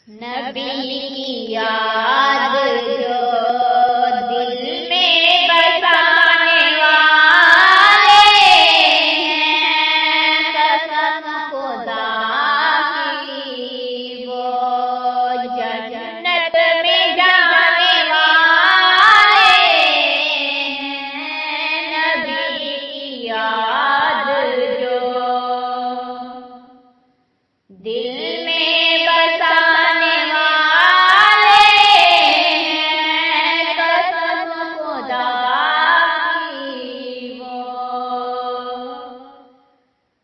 नबी की याद जो दिल में बसाने वाले हैं, कसम खुदा की वो जन्नत में जाने वाले हैं। नबी की याद जो दिल में बसाने वाले हैं, कसम खुदा की वो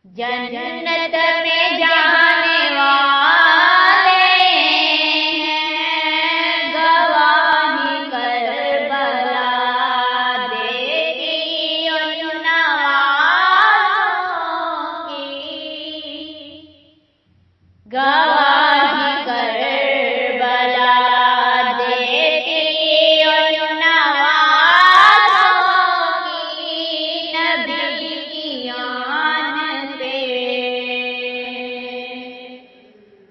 जन्नत में जाने वाले हैं। गवाही करबला देगी उन नवाज़ों की, गवाही करबला देगी उन नवाज़ों की। नबी की आन पे,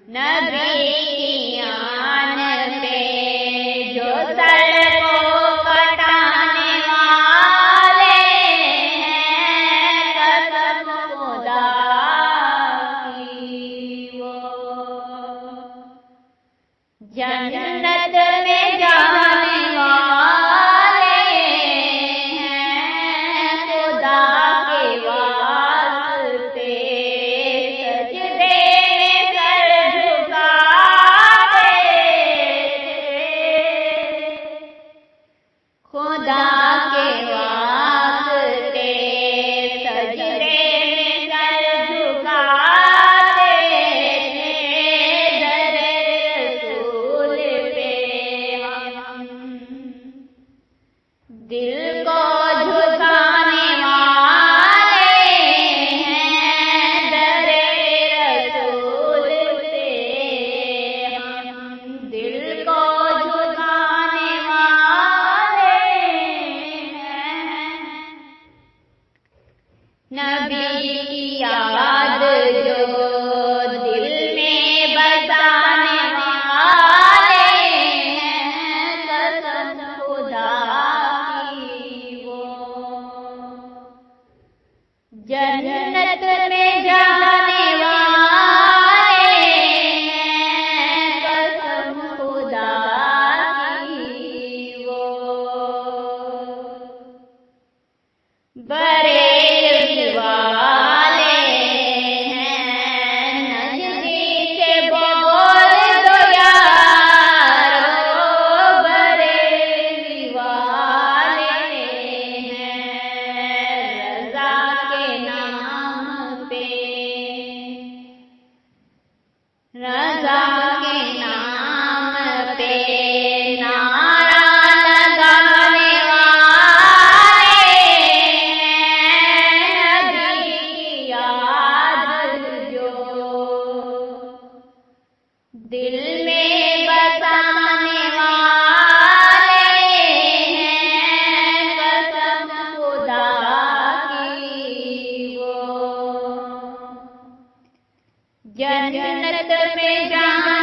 नबी की आन पे जो सर को कटाने वाले हैं, कसम खुदा की वो जन्नत में जाने वाले हैं। खुदा के वास्ते सजदे में सर झुकाते थे, खुदा के वास्ते सजदे में सर झुकाते थे। दर रसूल पे हम दिल को झुकाने वाले हैं। दर रसूल पे हम दिल को झुकाने वाले हैं। नबी की याद जो दिल में बसाने वाले हैं, कसम खुदा की वो जन्नत में जाने वाले हैं। कसम खुदा की वो बरेलवी वाले हैं। नजदीक से बोल दो यारो, बरेलवी वाले हैं। रज़ा के नाम पे, रज़ा के नाम पे नारा लगाने वाले हैं। नबी की याद जो दिल में बसाने वाले हैं, कसम खुदा की वो जन्नत में जाने